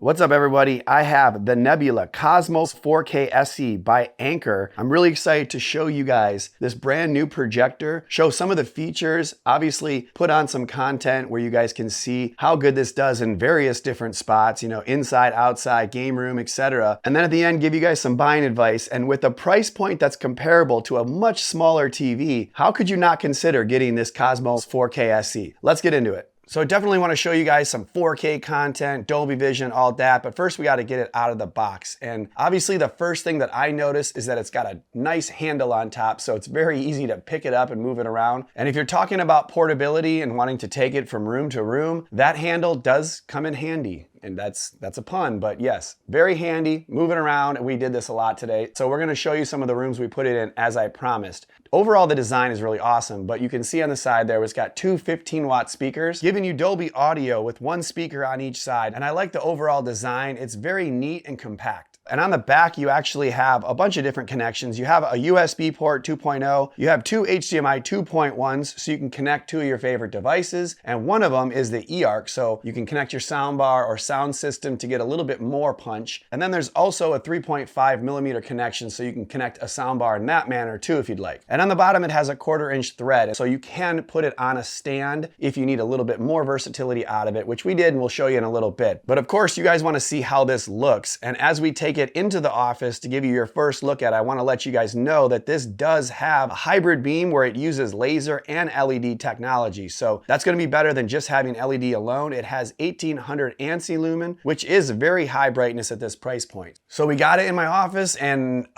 What's up, everybody? I have the Nebula Cosmos 4K SE by Anker. I'm really excited to show you guys this brand new projector, show some of the features, obviously put on some content where you guys can see how good this does in various different spots, you know, inside, outside, game room, etc. And then at the end, give you guys some buying advice. And with a price point that's comparable to a much smaller TV, how could you not consider getting this Cosmos 4K SE? Let's get into it. So I definitely want to show you guys some 4K content, Dolby Vision, all that, but first we got to get it out of the box. And obviously the first thing that I noticed is that it's got a nice handle on top, so it's very easy to pick it up and move it around. And if you're talking about portability and wanting to take it from room to room, that handle does come in handy. And that's a pun, but yes, very handy, moving around, and we did this a lot today. So we're gonna show you some of the rooms we put it in as I promised. Overall, the design is really awesome, but you can see on the side there, it's got two 15-watt speakers, giving you Dolby audio with one speaker on each side. And I like the overall design. It's very neat and compact. And on the back, you actually have a bunch of different connections. You have a USB port 2.0, you have two HDMI 2.1s, so you can connect two of your favorite devices, and one of them is the eARC, so you can connect your soundbar or sound system to get a little bit more punch. And then there's also a 3.5 millimeter connection, so you can connect a soundbar in that manner too if you'd like. And on the bottom, it has a 1/4 inch thread, so you can put it on a stand if you need a little bit more versatility out of it, which we did and we'll show you in a little bit. But of course, you guys want to see how this looks, and as we take it into the office to give you your first look at it, I want to let you guys know that this does have a hybrid beam where it uses laser and LED technology. So that's going to be better than just having LED alone. It has 1800 ANSI lumen, which is very high brightness at this price point. So we got it in my office and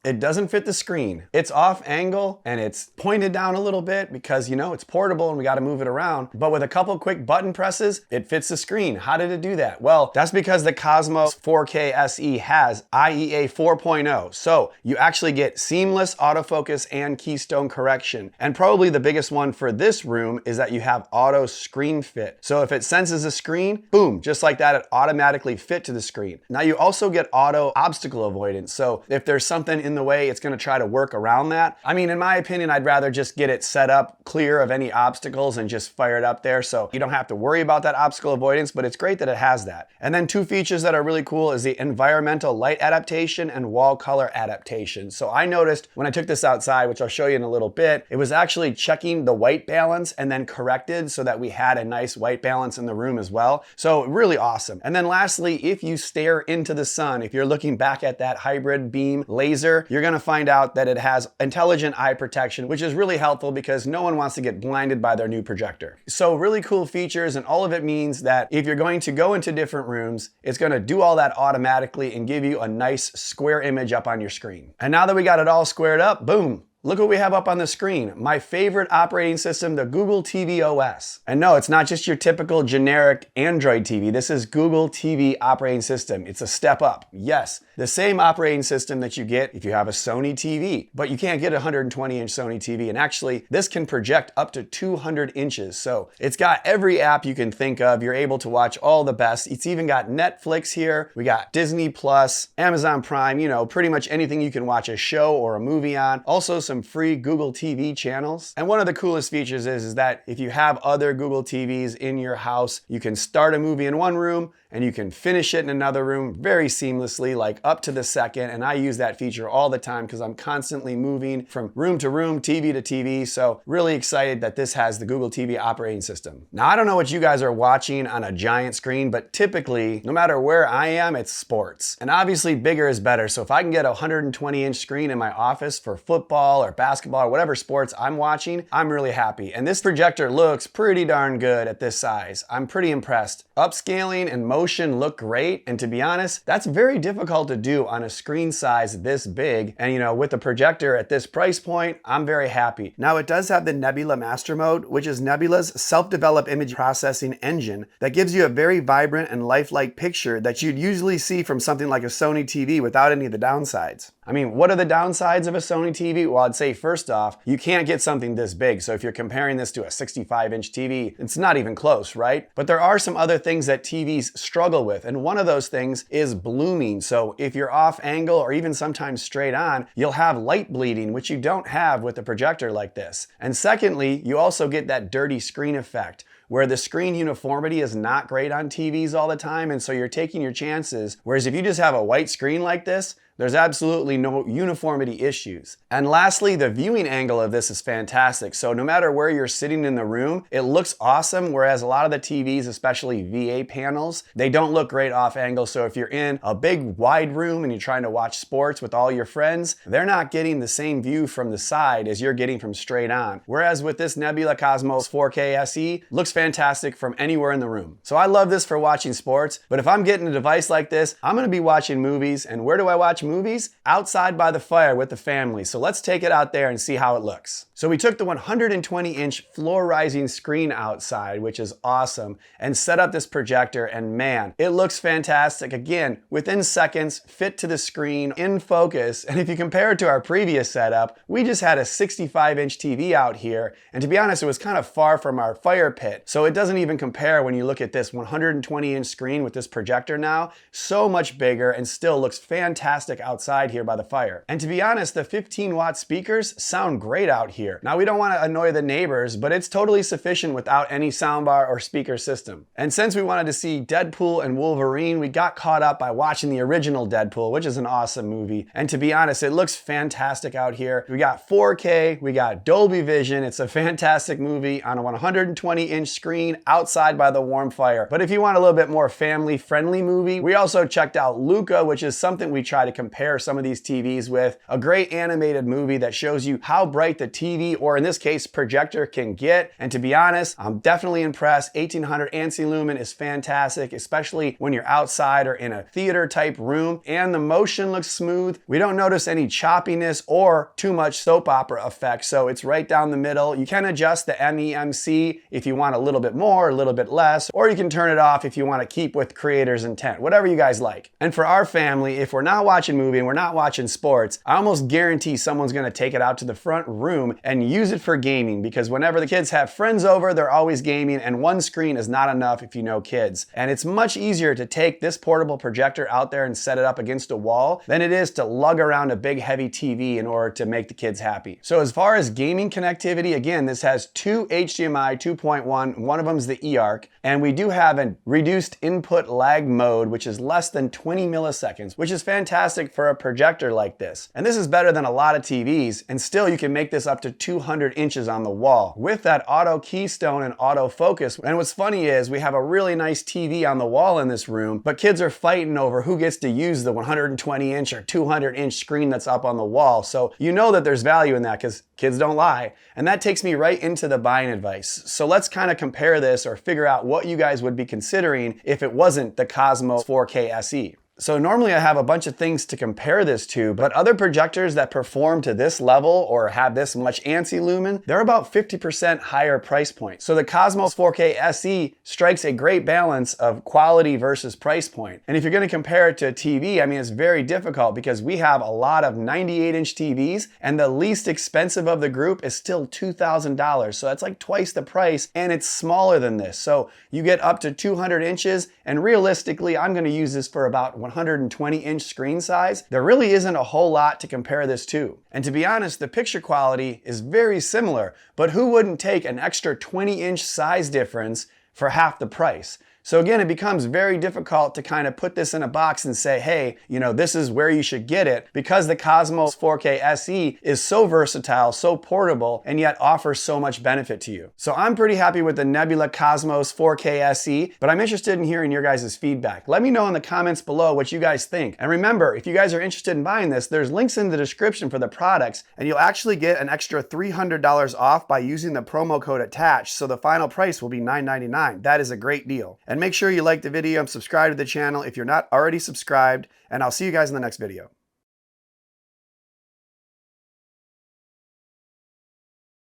it doesn't fit the screen. It's off angle and it's pointed down a little bit because, you know, it's portable and we got to move it around. But with a couple quick button presses, it fits the screen. How did it do that? Well, that's because the Cosmos 4K SE has IEA 4.0. So you actually get seamless autofocus and keystone correction. And probably the biggest one for this room is that you have auto screen fit. So if it senses a screen, boom, just like that, it automatically fit to the screen. Now you also get auto obstacle avoidance. So if there's something in the way, it's going to try to work around that. I mean, in my opinion, I'd rather just get it set up clear of any obstacles and just fire it up there, so you don't have to worry about that obstacle avoidance, but it's great that it has that. And then two features that are really cool is the environmental light adaptation and wall color adaptation. So I noticed when I took this outside, which I'll show you in a little bit, it was actually checking the white balance and then corrected so that we had a nice white balance in the room as well. So really awesome. And then lastly, if you stare into the sun, if you're looking back at that hybrid beam laser, you're going to find out that it has intelligent eye protection, which is really helpful because no one wants to get blinded by their new projector. So really cool features, and all of it means that if you're going to go into different rooms, it's going to do all that automatically and give you a nice square image up on your screen. And now that we got it all squared up, boom, look what we have up on the screen. My favorite operating system, the Google TV OS. And no, it's not just your typical generic Android TV. This is Google TV operating system. It's a step up. Yes, the same operating system that you get if you have a Sony TV, but you can't get a 120-inch Sony TV. And actually, this can project up to 200 inches. So it's got every app you can think of. You're able to watch all the best. It's even got Netflix here. We got Disney Plus, Amazon Prime, you know, pretty much anything you can watch a show or a movie on. Also some free Google TV channels. And one of the coolest features is that if you have other Google TVs in your house, you can start a movie in one room and you can finish it in another room very seamlessly, like up to the second. And I use that feature all the time because I'm constantly moving from room to room, TV to TV. So really excited that this has the Google TV operating system. Now, I don't know what you guys are watching on a giant screen, but typically, no matter where I am, it's sports. And obviously bigger is better. So if I can get a 120-inch screen in my office for football or basketball or whatever sports I'm watching, I'm really happy. And this projector looks pretty darn good at this size. I'm pretty impressed. Upscaling and motion look great, and to be honest, that's very difficult to do on a screen size this big. And you know, with the projector at this price point, I'm very happy. Now it does have the NebulaMaster mode, which is Nebula's self-developed image processing engine that gives you a very vibrant and lifelike picture that you'd usually see from something like a Sony TV without any of the downsides. I mean, what are the downsides of a Sony TV? Well, I'd say first off, you can't get something this big. So if you're comparing this to a 65-inch TV, it's not even close, right? But there are some other things that TVs struggle with. And one of those things is blooming. So if you're off angle or even sometimes straight on, you'll have light bleeding, which you don't have with a projector like this. And secondly, you also get that dirty screen effect, where the screen uniformity is not great on TVs all the time, and so you're taking your chances. Whereas if you just have a white screen like this, there's absolutely no uniformity issues. And lastly, the viewing angle of this is fantastic. So no matter where you're sitting in the room, it looks awesome, whereas a lot of the TVs, especially VA panels, they don't look great off angle. So if you're in a big wide room and you're trying to watch sports with all your friends, they're not getting the same view from the side as you're getting from straight on. Whereas with this Nebula Cosmos 4K SE, looks fantastic from anywhere in the room. So I love this for watching sports, but if I'm getting a device like this, I'm gonna be watching movies. And where do I watch movies? Outside by the fire with the family. So let's take it out there and see how it looks. So we took the 120-inch floor rising screen outside, which is awesome, and set up this projector, and man, it looks fantastic. Again, within seconds, fit to the screen, in focus. And if you compare it to our previous setup, we just had a 65-inch TV out here, and to be honest, it was kind of far from our fire pit. So it doesn't even compare when you look at this 120-inch screen with this projector now. So much bigger and still looks fantastic outside here by the fire. And to be honest, the 15-watt speakers sound great out here. Now, we don't want to annoy the neighbors, but it's totally sufficient without any soundbar or speaker system. And since we wanted to see Deadpool and Wolverine, we got caught up by watching the original Deadpool, which is an awesome movie. And to be honest, it looks fantastic out here. We got 4K, we got Dolby Vision. It's a fantastic movie on a 120-inch screen outside by the warm fire. But if you want a little bit more family-friendly movie, we also checked out Luca, which is something we try to compare some of these TVs with. A great animated movie that shows you how bright the TV, or in this case, projector, can get. And to be honest, I'm definitely impressed. 1800 ANSI lumen is fantastic, especially when you're outside or in a theater type room. And the motion looks smooth. We don't notice any choppiness or too much soap opera effect. So it's right down the middle. You can adjust the MEMC if you want a little bit more, a little bit less, or you can turn it off if you want to keep with creator's intent, whatever you guys like. And for our family, if we're not watching movie and we're not watching sports, I almost guarantee someone's going to take it out to the front room and use it for gaming, because whenever the kids have friends over, they're always gaming, and one screen is not enough if you know kids. And it's much easier to take this portable projector out there and set it up against a wall than it is to lug around a big heavy TV in order to make the kids happy. So as far as gaming connectivity, again, this has two HDMI 2.1, one of them is the eARC, and we do have a reduced input lag mode, which is less than 20 milliseconds, which is fantastic for a projector like this. And this is better than a lot of TVs, and still you can make this up to 200 inches on the wall with that auto keystone and auto focus. And what's funny is we have a really nice TV on the wall in this room, but kids are fighting over who gets to use the 120-inch or 200-inch screen that's up on the wall. So you know that there's value in that, because kids don't lie. And that takes me right into the buying advice. So let's kind of compare this or figure out what you guys would be considering if it wasn't the Cosmos 4K SE. So normally I have a bunch of things to compare this to, but other projectors that perform to this level or have this much ANSI lumen, they're about 50% higher price point. So the Cosmos 4K SE strikes a great balance of quality versus price point. And if you're going to compare it to a TV, I mean, it's very difficult because we have a lot of 98-inch TVs, and the least expensive of the group is still $2,000. So that's like twice the price, and it's smaller than this. So you get up to 200 inches, and realistically, I'm going to use this for about 120-inch screen size. There really isn't a whole lot to compare this to. And to be honest, the picture quality is very similar, but who wouldn't take an extra 20-inch size difference for half the price? So again, it becomes very difficult to kind of put this in a box and say, hey, you know, this is where you should get it, because the Cosmos 4K SE is so versatile, so portable, and yet offers so much benefit to you. So I'm pretty happy with the Nebula Cosmos 4K SE, but I'm interested in hearing your guys' feedback. Let me know in the comments below what you guys think. And remember, if you guys are interested in buying this, there's links in the description for the products, and you'll actually get an extra $300 off by using the promo code attached, so the final price will be $9.99. That is a great deal. And make sure you like the video and subscribe to the channel if you're not already subscribed, and I'll see you guys in the next video.